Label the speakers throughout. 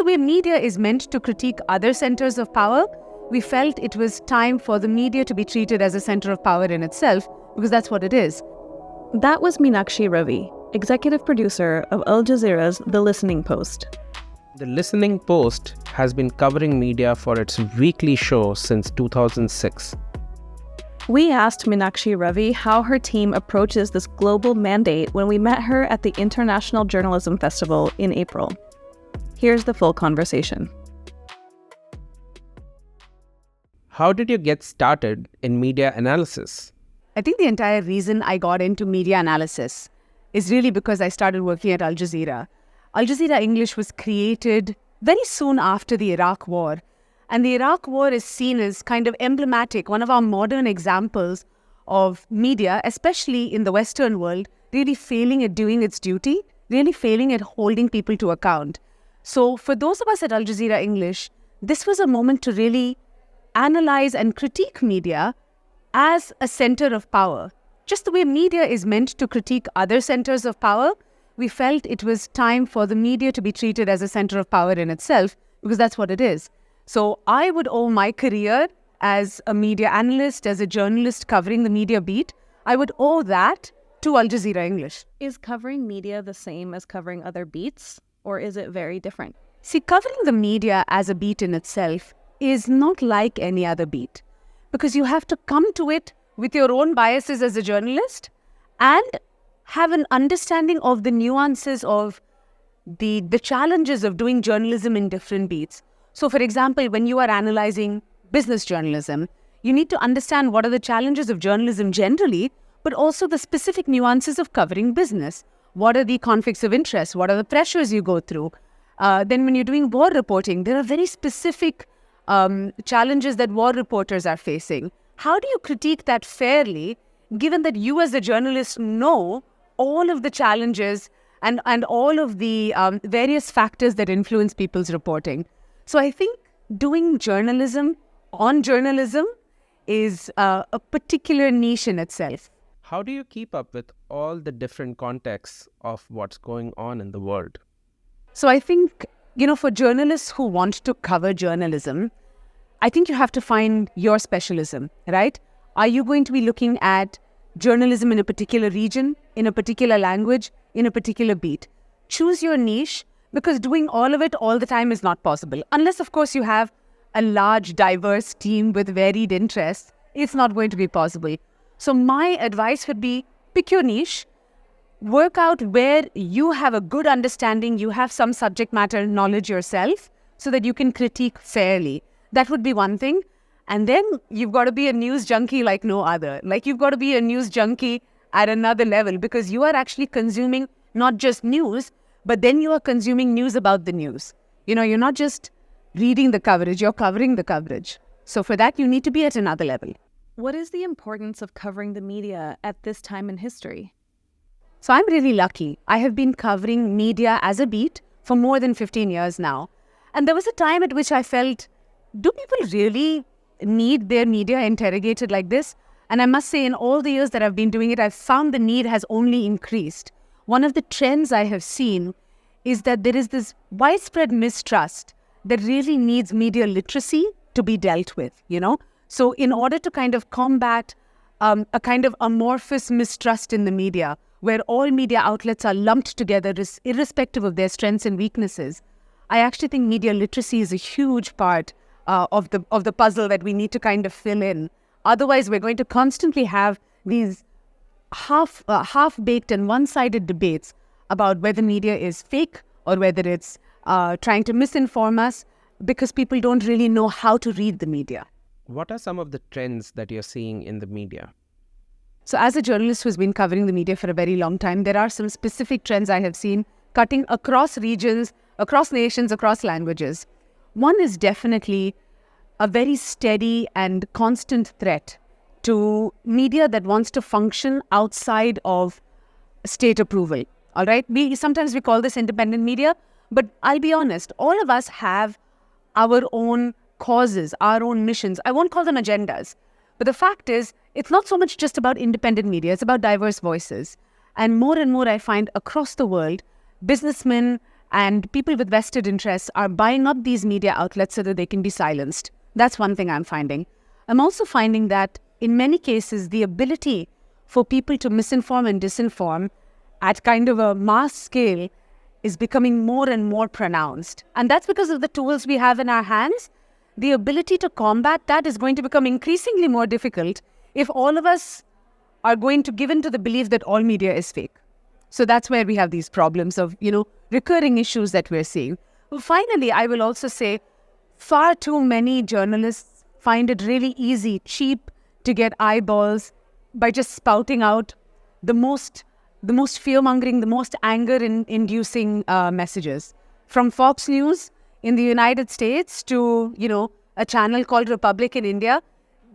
Speaker 1: way media is meant to critique other centers of power, we felt it was time for the media to be treated as a center of power in itself, because that's what it is.
Speaker 2: That was Meenakshi Ravi, executive producer of Al Jazeera's The Listening Post.
Speaker 3: The Listening Post has been covering media for its weekly show since 2006.
Speaker 2: We asked Meenakshi Ravi how her team approaches this global mandate when we met her at the International Journalism Festival in April. Here's the full conversation.
Speaker 3: How did you get started in media analysis?
Speaker 1: I think the entire reason I got into media analysis is really because I started working at Al Jazeera. Al Jazeera English was created very soon after the Iraq War. And the Iraq War is seen as kind of emblematic, one of our modern examples of media, especially in the Western world, really failing at doing its duty, really failing at holding people to account. So for those of us at Al Jazeera English, this was a moment to really analyze and critique media as a center of power. Just the way media is meant to critique other centers of power, we felt it was time for the media to be treated as a center of power in itself, because that's what it is. So I would owe my career as a media analyst, as a journalist covering the media beat, I would owe that to Al Jazeera English.
Speaker 2: Is covering media the same as covering other beats, or is it very different?
Speaker 1: See, covering the media as a beat in itself is not like any other beat, because you have to come to it with your own biases as a journalist and have an understanding of the nuances of the challenges of doing journalism in different beats. So, for example, when you are analyzing business journalism, you need to understand what are the challenges of journalism generally, but also the specific nuances of covering business. What are the conflicts of interest? What are the pressures you go through? Then when you're doing war reporting, there are very specific challenges that war reporters are facing. How do you critique that fairly, given that you as a journalist know all of the challenges and all of the various factors that influence people's reporting? So I think doing journalism on journalism is a particular niche in itself.
Speaker 3: How do you keep up with all the different contexts of what's going on in the world?
Speaker 1: So I think, for journalists who want to cover journalism, I think you have to find your specialism, right? Are you going to be looking at journalism in a particular region, in a particular language, in a particular beat? Choose your niche, because doing all of it all the time is not possible. Unless, of course, you have a large, diverse team with varied interests, it's not going to be possible. So my advice would be pick your niche, work out where you have a good understanding, you have some subject matter knowledge yourself, so that you can critique fairly. That would be one thing. And then you've got to be a news junkie like no other. Like, you've got to be a news junkie at another level, because you are actually consuming not just news, but then you are consuming news about the news. You're not just reading the coverage, you're covering the coverage. So for that, you need to be at another level.
Speaker 2: What is the importance of covering the media at this time in history?
Speaker 1: So I'm really lucky. I have been covering media as a beat for more than 15 years now. And there was a time at which I felt, do people really need their media interrogated like this? And I must say, in all the years that I've been doing it, I've found the need has only increased. One of the trends I have seen is that there is this widespread mistrust that really needs media literacy to be dealt with, So in order to kind of combat a kind of amorphous mistrust in the media, where all media outlets are lumped together irrespective of their strengths and weaknesses, I actually think media literacy is a huge part of the puzzle that we need to kind of fill in. Otherwise, we're going to constantly have these half-baked and one-sided debates about whether media is fake or whether it's trying to misinform us, because people don't really know how to read the media.
Speaker 3: What are some of the trends that you're seeing in the media?
Speaker 1: So as a journalist who's been covering the media for a very long time, there are some specific trends I have seen cutting across regions, across nations, across languages. One is definitely a very steady and constant threat to media that wants to function outside of state approval. All right? Sometimes we call this independent media, but I'll be honest, all of us have our own causes, our own missions. I won't call them agendas. But the fact is, it's not so much just about independent media, it's about diverse voices. And more I find across the world, businessmen and people with vested interests are buying up these media outlets so that they can be silenced. That's one thing I'm finding. I'm also finding that in many cases, the ability for people to misinform and disinform at kind of a mass scale is becoming more and more pronounced. And that's because of the tools we have in our hands. The ability to combat that is going to become increasingly more difficult if all of us are going to give in to the belief that all media is fake. So that's where we have these problems of, recurring issues that we're seeing. Well, finally, I will also say far too many journalists find it really easy, cheap to get eyeballs by just spouting out the most fear-mongering, the most anger-inducing messages. From Fox News in the United States to, a channel called Republic in India,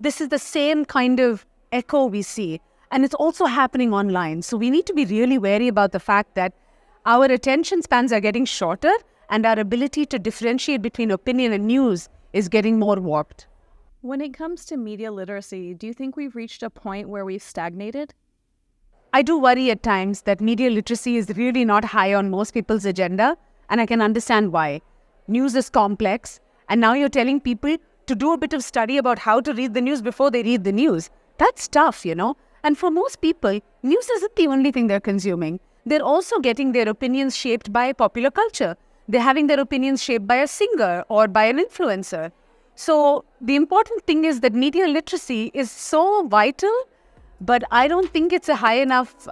Speaker 1: this is the same kind of echo we see. And it's also happening online. So we need to be really wary about the fact that our attention spans are getting shorter and our ability to differentiate between opinion and news is getting more warped.
Speaker 2: When it comes to media literacy, do you think we've reached a point where we've stagnated?
Speaker 1: I do worry at times that media literacy is really not high on most people's agenda, and I can understand why. News is complex, and now you're telling people to do a bit of study about how to read the news before they read the news. That's tough, And for most people, news isn't the only thing they're consuming. They're also getting their opinions shaped by popular culture. They're having their opinions shaped by a singer or by an influencer. So the important thing is that media literacy is so vital, but I don't think it's a high enough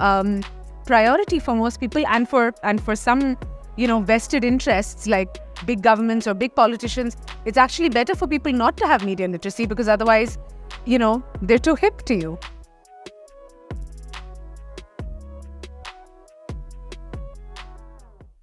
Speaker 1: priority for most people, and for some, vested interests like big governments or big politicians. It's actually better for people not to have media literacy because otherwise, they're too hip to you.